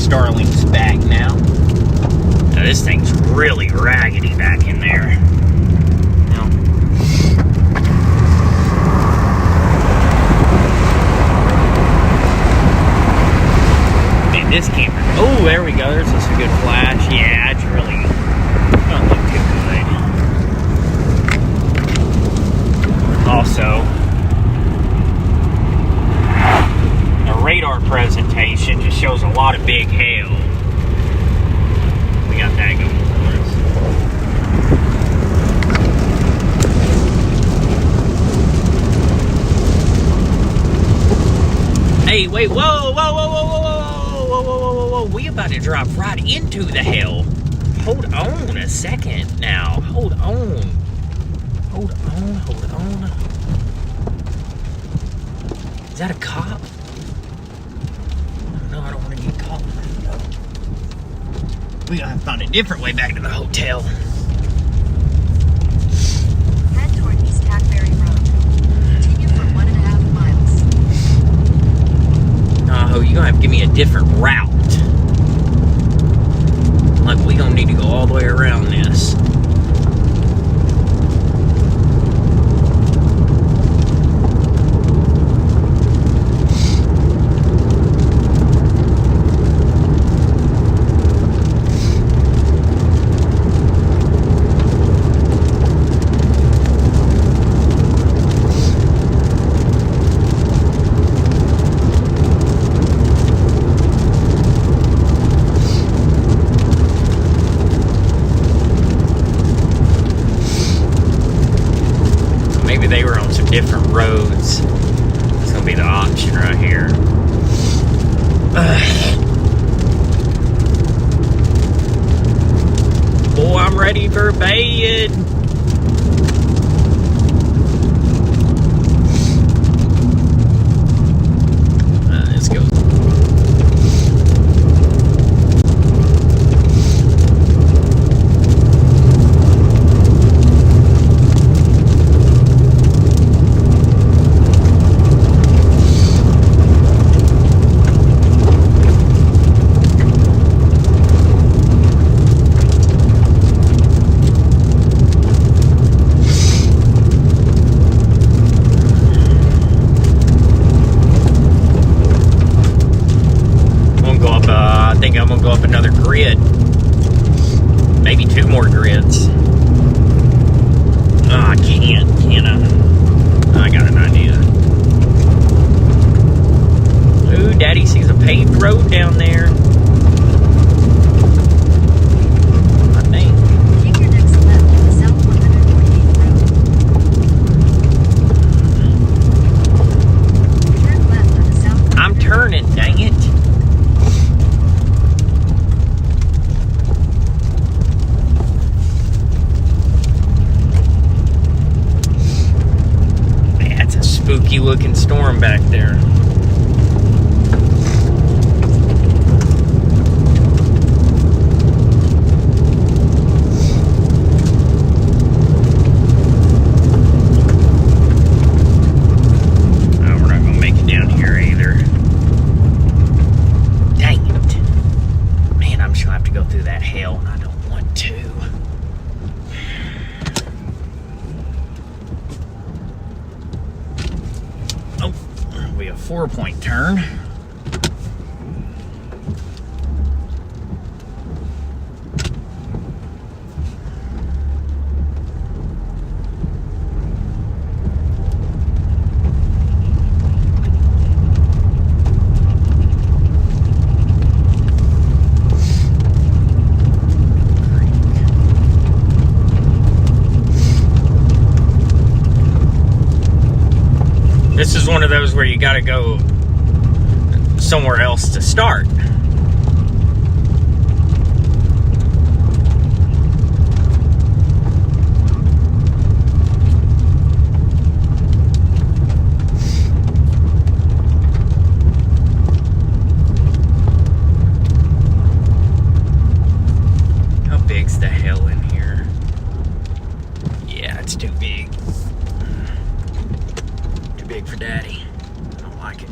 Starling's back now. Now this thing's really raggedy back in there. Man, this camera. Oh, there we go. There's just a good flash. Yeah, it's really don't look too good. Also, the radar presentation just shows a lot of big hail. We got that going for us. Hey, wait, whoa, whoa, whoa, whoa, whoa, whoa, whoa, whoa, whoa, whoa, we about to drop right into the hail. Hold on a second now. Hold on. Hold on, hold on. Is that a cop? No, I don't want to get caught. We gotta have to find a different way back to the hotel. Head toward East Hackberry Road. Continue for 1.5 miles. Oh, you're gonna have to give me a different route. Like, we don't need to go all the way around this. They were on some different roads. It's gonna be the option right here. Boy, I'm ready for bed. Let's go. I think I'm gonna go up another grid, maybe 2 more grids. Oh, I can't I? I got an idea. Ooh, Daddy sees a paved road down there. I think. Take your next left to the South 148th Road. Turn left on the South. I'm turning, dang it. Spooky looking storm back there. No, we're not gonna make it down here either. Dang it. Man, I'm just gonna have to go through that hail and I don't want to. Be a 4-point turn. This is one of those where you gotta go somewhere else to start. How big's the hill in here? Yeah, it's too big. Too big for Daddy. I don't like it.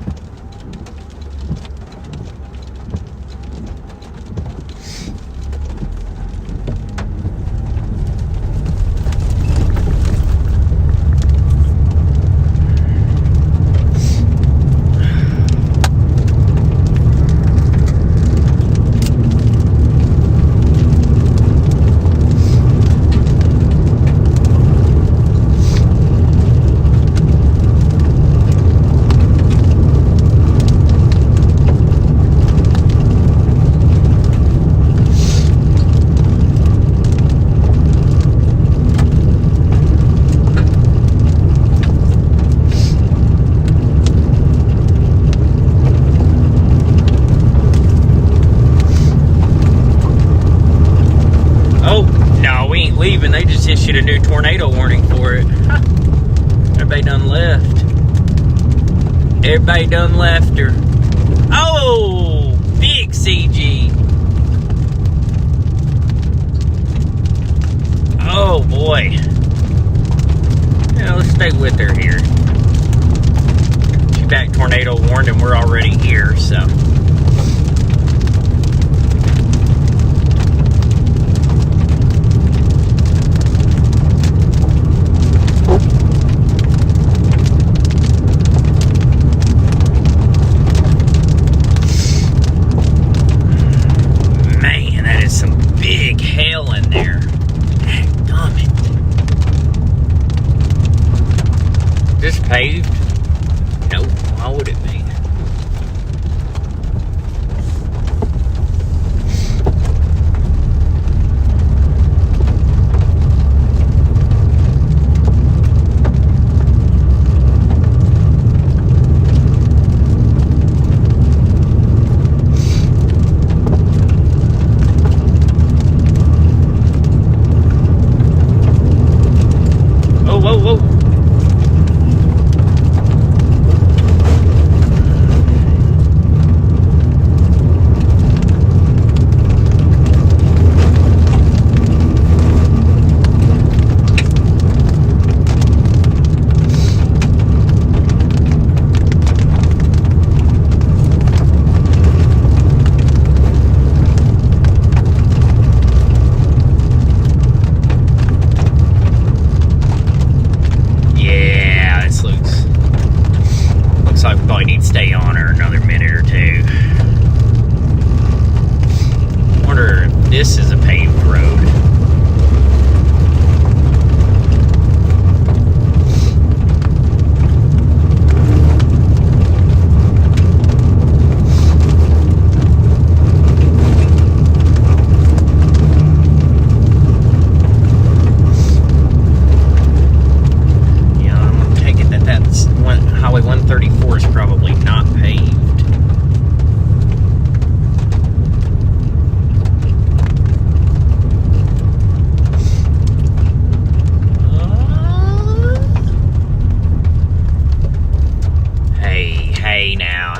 issued a new tornado warning for it. Huh. Everybody done left. Everybody done left her. Oh, big CG. Oh boy. Yeah, let's stay with her here. She's back tornado warned and we're already here, so. Man, that is some big hail in there. Damn it. This paved? Nope. Why would it be? Oh, whoa, whoa. Yeah, this looks like we probably need to stay on her another minute or two. Wonder if this is a paved road. Highway 134 is probably not paved.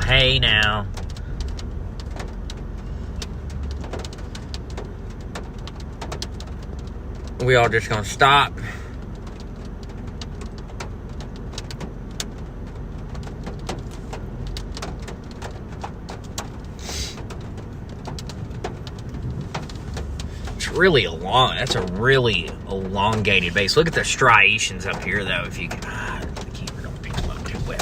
Hey now. We all just gonna stop. Really that's a really elongated base. Look at the striations up here though, if you can. The camera don't pick them up too well.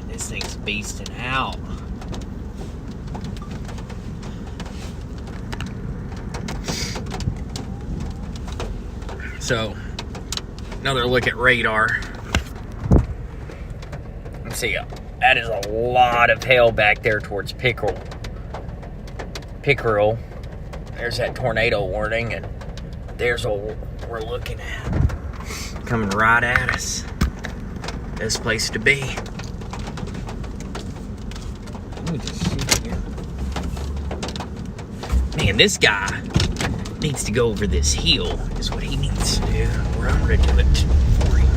This thing's beasting out. So, another look at radar. Let's see, that is a lot of hail back there towards Pickerel. There's that tornado warning, and there's what we're looking at. Coming right at us. Best place to be. Let me just see here. Man, this guy needs to go over this hill, is what he needs to do. I'm ready to do it for him.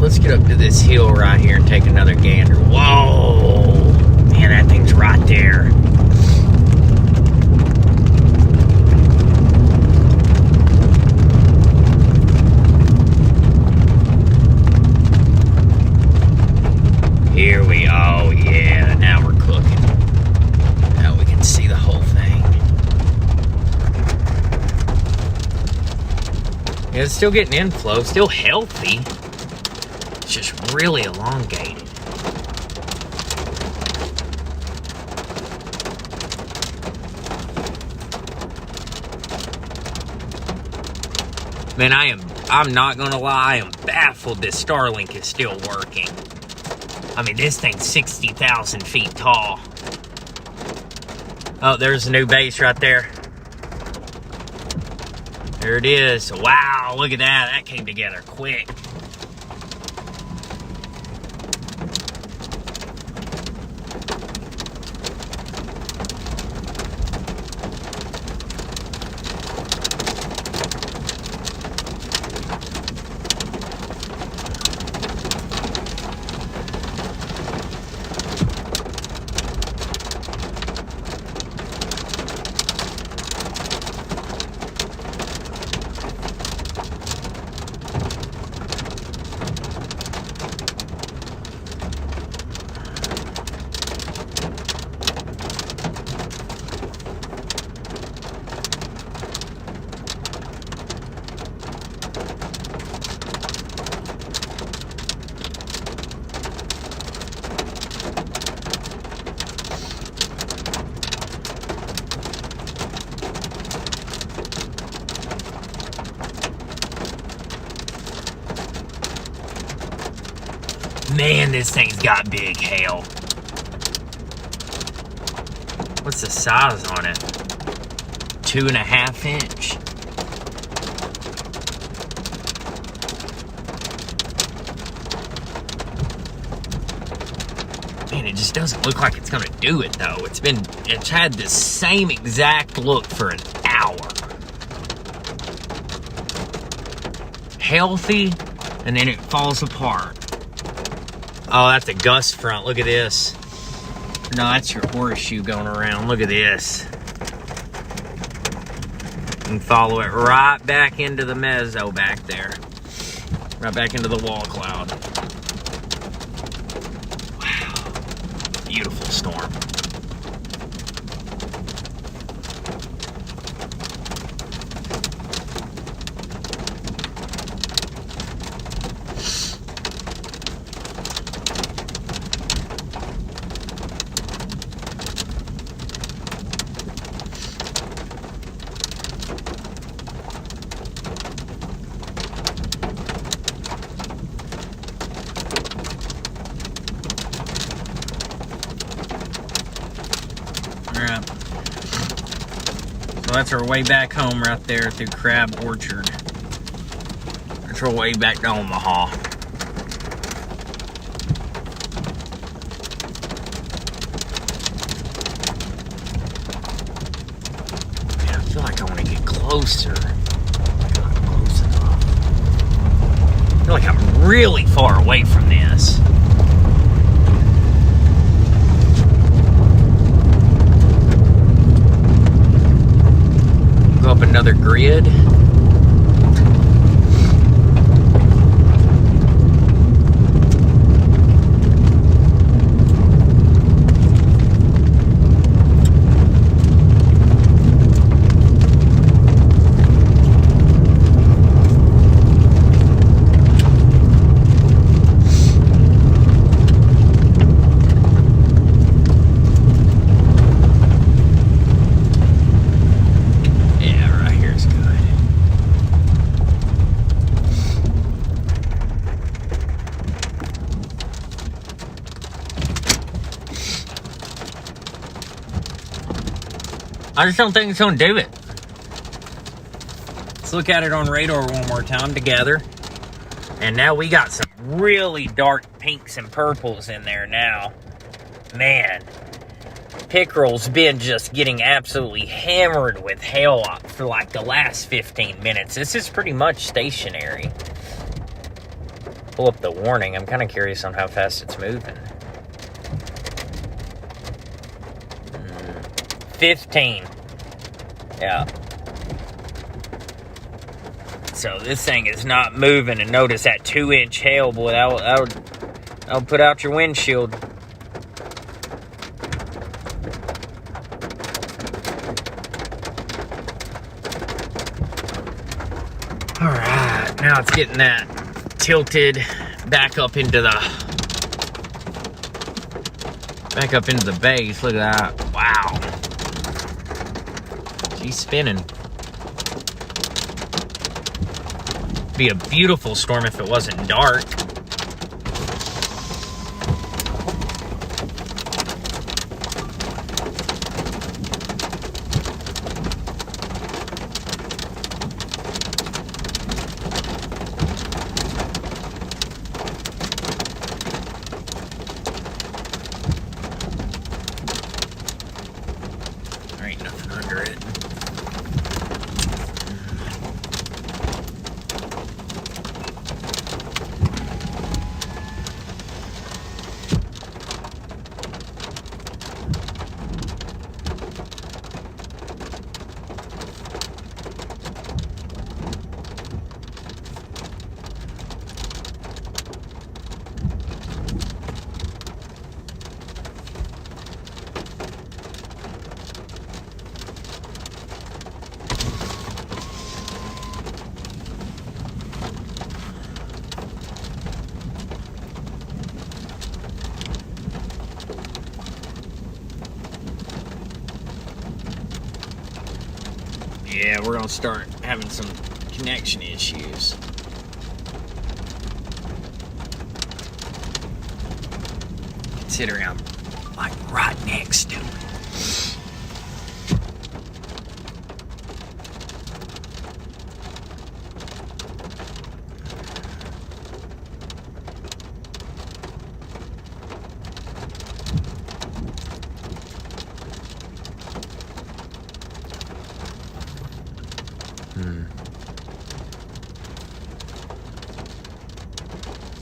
Let's get up to this hill right here and take another gander. Whoa! Man, that thing's right there. It's still getting inflow, still healthy. It's just really elongated. Man, I'm not gonna lie, I am baffled this Starlink is still working. I mean, this thing's 60,000 feet tall. Oh, there's a new base right there. There it is. Wow, look at that. That came together quick. Man, this thing's got big hail. What's the size on it? 2.5 inch. Man, it just doesn't look like it's gonna do it though. It's had the same exact look for an hour. Healthy, and then it falls apart. Oh, that's a gust front. Look at this. No, that's your horseshoe going around. Look at this. You can follow it right back into the mezzo back there. Right back into the wall cloud. Wow. Beautiful storm. So that's our way back home right there through Crab Orchard. That's our way back to Omaha. Man, I feel like I want to get closer. I'm not close enough. I feel like I'm really far away from this. Up another grid. I just don't think it's going to do it. Let's look at it on radar one more time together. And now we got some really dark pinks and purples in there now. Man, Pickerel's been just getting absolutely hammered with hail for like the last 15 minutes. This is pretty much stationary. Pull up the warning. I'm kind of curious on how fast it's moving. 15. Yeah. So this thing is not moving, and notice that 2-inch hail, boy. That'll put out your windshield. All right. Now it's getting that tilted back up into the base. Look at that. Wow. She's spinning. Be a beautiful storm if it wasn't dark. There ain't nothing under it. Yeah, we're gonna start having some connection issues. Considering I'm like right next to it.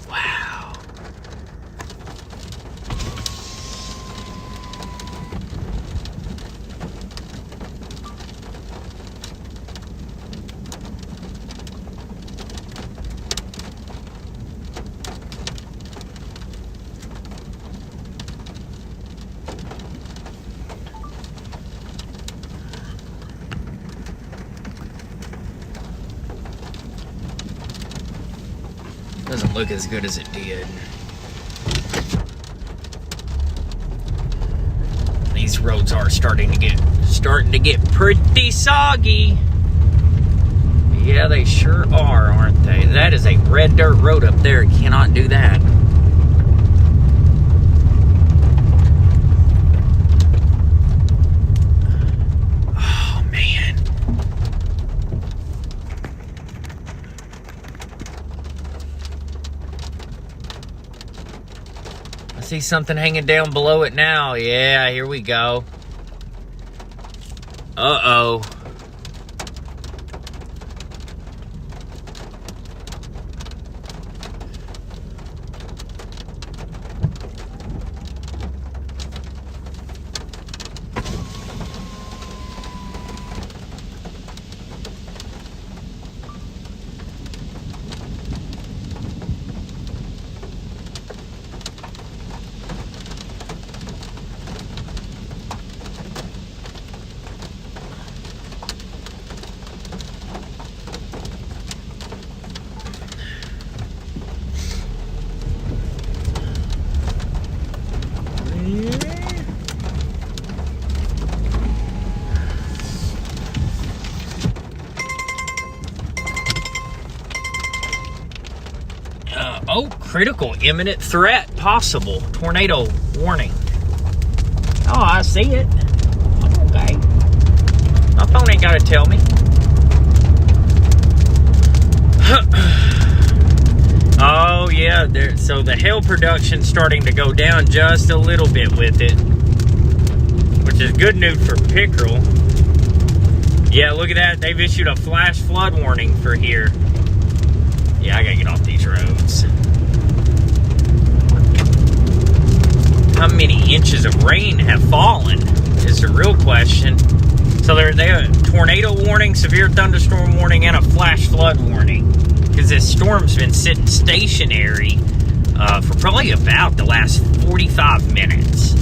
Wow. Doesn't look as good as it did. These roads are starting to get pretty soggy. Yeah, they sure are, aren't they? That is a red dirt road up there. Cannot do that. Oh, man. I see something hanging down below it now. Yeah, here we go. Uh-oh. Oh, critical imminent threat possible. Tornado warning. Oh, I see it. Okay. My phone ain't got to tell me. Oh, yeah. So the hail production's starting to go down just a little bit with it, which is good news for pickerel. Yeah, look at that. They've issued a flash flood warning for here. Yeah, I gotta get off these roads. How many inches of rain have fallen is the real question. So they have a tornado warning, severe thunderstorm warning, and a flash flood warning. Because this storm's been sitting stationary for probably about the last 45 minutes.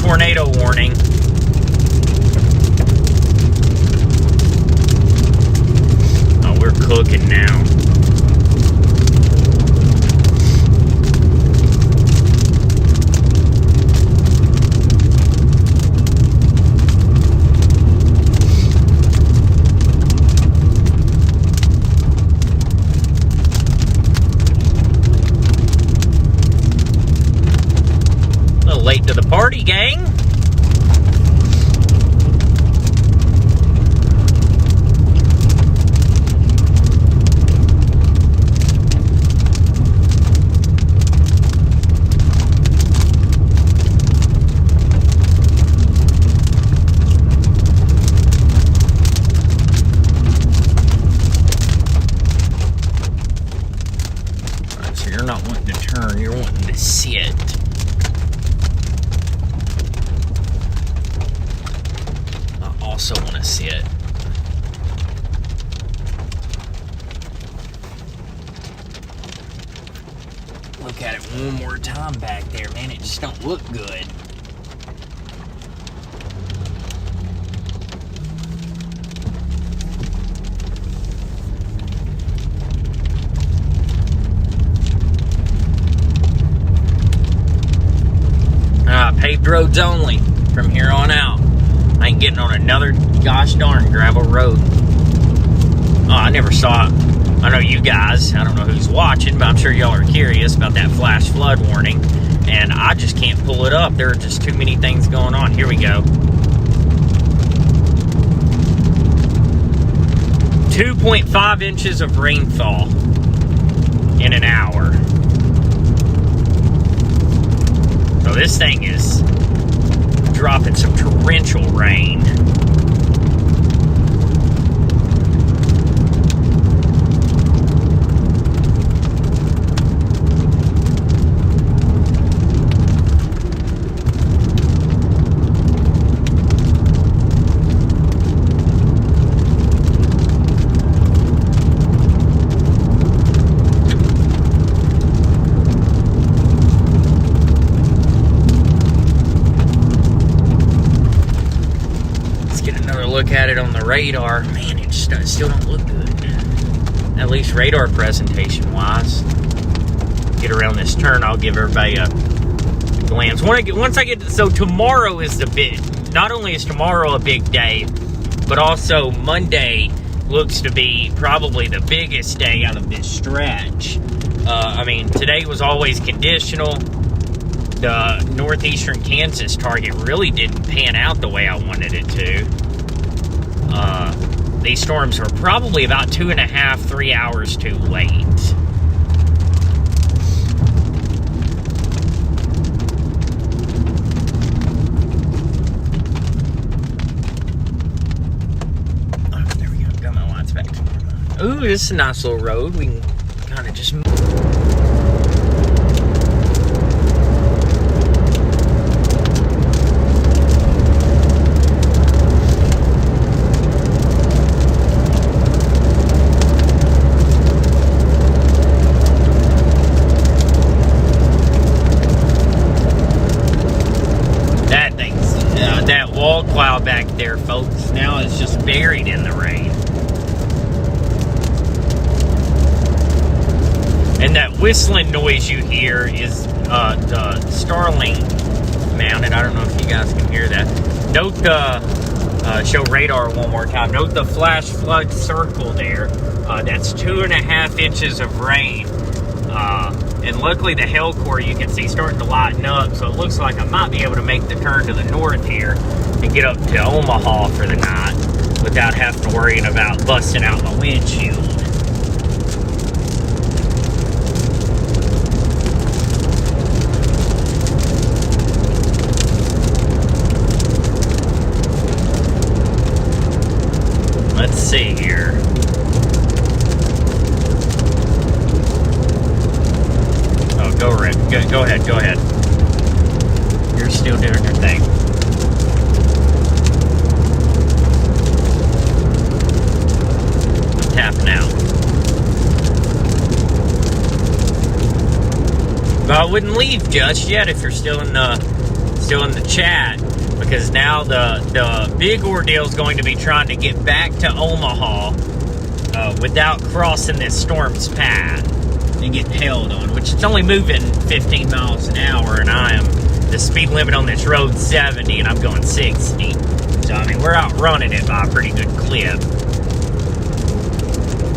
tornado warning. Oh, we're cooking now. Late to the party, gang. All right, so you're not wanting to turn, you're wanting to sit. Also want to sit. Look at it one more time back there, man. It just don't look good. Paved roads only from here on out. I ain't getting on another gosh darn gravel road. Oh, I never saw it. I know you guys, I don't know who's watching, but I'm sure y'all are curious about that flash flood warning. And I just can't pull it up. There are just too many things going on. Here we go. 2.5 inches of rainfall in an hour. So this thing is dropping some torrential rain. Look at it on the radar. Man, it just still don't look good. At least radar presentation wise. Get around this turn, I'll give everybody a glance. So tomorrow is the big, not only is tomorrow a big day, but also Monday looks to be probably the biggest day out of this stretch. I mean, today was always conditional. The northeastern Kansas target really didn't pan out the way I wanted it to. These storms are probably about 2.5, 3 hours too late. Oh, there we go. Got my lights back to normal. Ooh, this is a nice little road. We can kind of just move. Cloud back there, folks. Now it's just buried in the rain. And that whistling noise you hear is the Starlink mounted. I don't know if you guys can hear that. Note the show radar one more time. Note the flash flood circle there. That's 2.5 inches of rain. And luckily the hail core you can see starting to lighten up, so it looks like I might be able to make the turn to the north here and get up to Omaha for the night without having to worry about busting out my windshield. Let's see here. Oh, go ahead. You're still doing your thing. I'm tapping out. But I wouldn't leave just yet if you're still in still in the chat, because now the big ordeal is going to be trying to get back to Omaha without crossing this storm's path and getting held on, which it's only moving 15 miles an hour, and the speed limit on this road 70, and I'm going 60. So, I mean, we're outrunning it by a pretty good clip.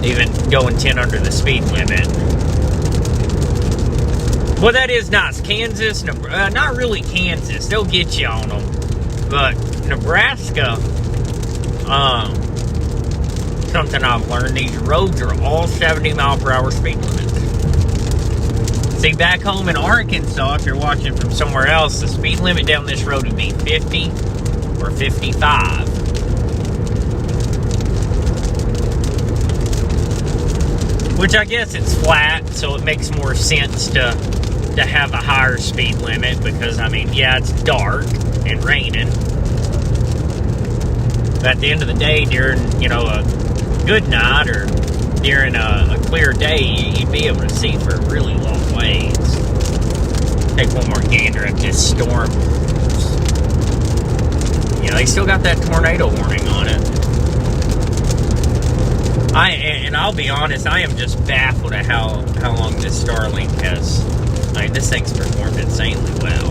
Even going 10 under the speed limit. Well, that is nice. Kansas, not really Kansas. They'll get you on them. But Nebraska, something I've learned, these roads are all 70 mile per hour speed limits. See, back home in Arkansas, if you're watching from somewhere else, the speed limit down this road would be 50 or 55. Which I guess it's flat, so it makes more sense to have a higher speed limit, because, I mean, yeah, it's dark and raining. But at the end of the day, during, a good night or during a clear day, you'd be able to see for a really long ways. Take one more gander at this storm. They still got that tornado warning on it. And I'll be honest, I am just baffled at how long this Starlink has. I mean, this thing's performed insanely well.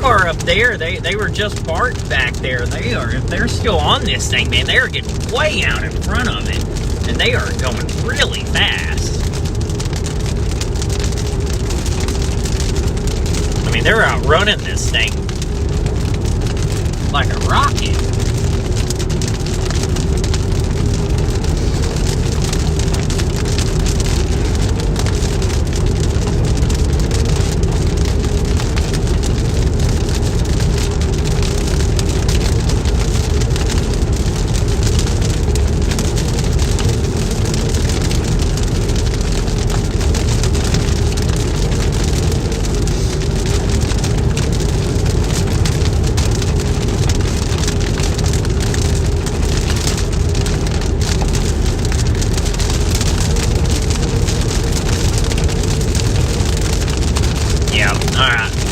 Up there, they were just parked back there. If they're still on this thing, man, they are getting way out in front of it, and they are going really fast. I mean, they're outrunning this thing like a rocket.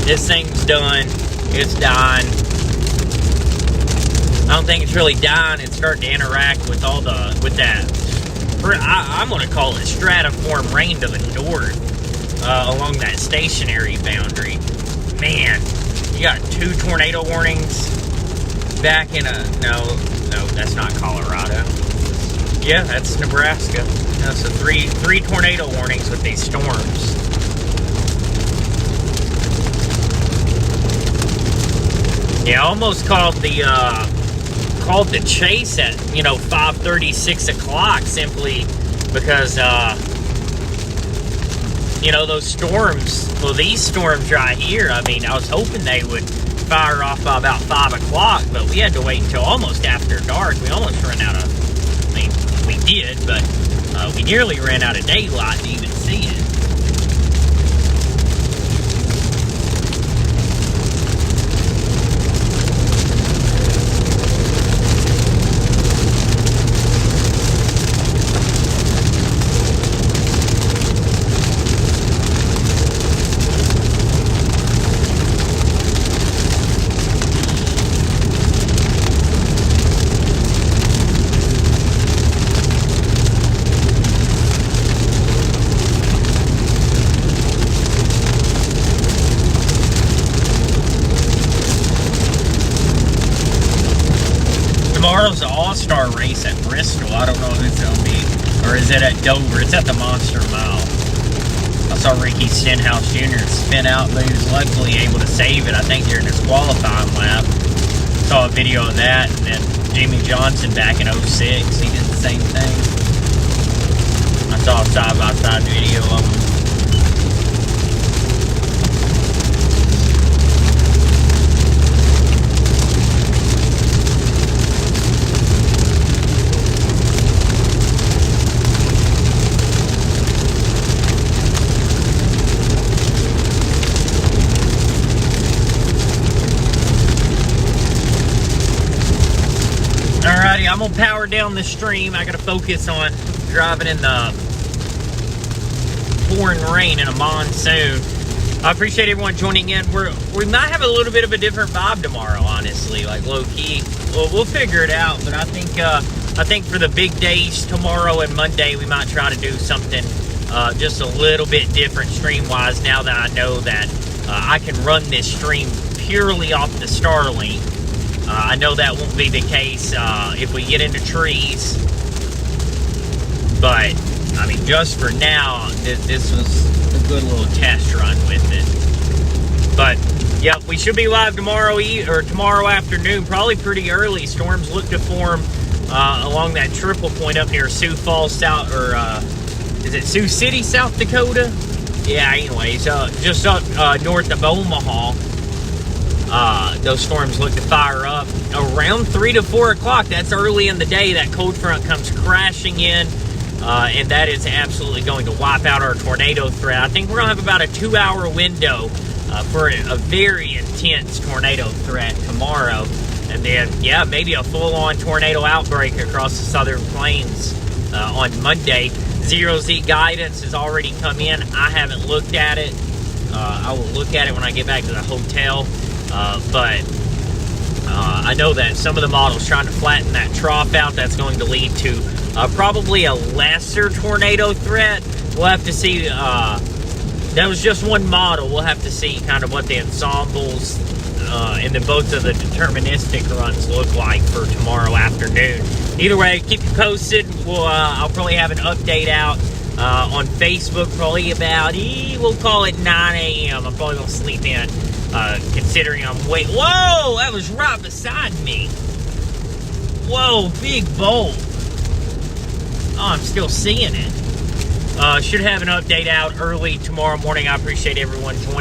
This thing's done. It's dying. I don't think it's really dying. It's starting to interact with I'm going to call it stratiform rain to the north, along that stationary boundary. Man, you got 2 tornado warnings back in no, that's not Colorado. Yeah, that's Nebraska. So three tornado warnings with these storms. Yeah, I almost called the chase at 5:30, 6 o'clock, simply because those storms. Well, these storms right here. I mean, I was hoping they would fire off by about 5 o'clock, but we had to wait until almost after dark. We almost ran out of. I mean, we did, but we nearly ran out of daylight to even see it. Tomorrow's the All-Star race at Bristol. I don't know if it's going to be, or is it at Dover? It's at the Monster Mile. I saw Ricky Stenhouse Jr. spin out, but he was luckily able to save it, I think, during his qualifying lap. Saw a video of that, and then Jamie Johnson back in 06, he did the same thing. I saw a side-by-side video of him. gonna power down the stream. I gotta focus on driving in the pouring rain in a monsoon. I appreciate everyone joining in. We might have a little bit of a different vibe tomorrow, honestly, like low key. Well, we'll figure it out. But I think for the big days tomorrow and Monday, we might try to do something just a little bit different stream wise. Now that I know that I can run this stream purely off the Starlink. I know that won't be the case if we get into trees. But I mean, just for now, this was a good little test run with it. But yeah, we should be live tomorrow afternoon, probably pretty early. Storms look to form along that triple point up near Sioux Falls, South, or is it Sioux City, South Dakota? Yeah. Anyways, just up north of Omaha. Those storms look to fire up around 3 to 4 o'clock. That's early in the day. That cold front comes crashing in. And that is absolutely going to wipe out our tornado threat. I think we're going to have about a 2-hour window for a very intense tornado threat tomorrow. And then, yeah, maybe a full-on tornado outbreak across the southern plains on Monday. Zero-Z guidance has already come in. I haven't looked at it. I will look at it when I get back to the hotel. But I know that some of the models trying to flatten that trough out. That's going to lead to probably a lesser tornado threat. We'll have to see. That was just one model. We'll have to see kind of what the ensembles and then both of the deterministic runs look like for tomorrow afternoon. Either way, keep you posted. I'll probably have an update out on Facebook probably about, we'll call it 9 a.m. I'm probably going to sleep in considering I'm whoa, that was right beside me. Whoa, big bolt. Oh, I'm still seeing it. Should have an update out early tomorrow morning. I appreciate everyone joining.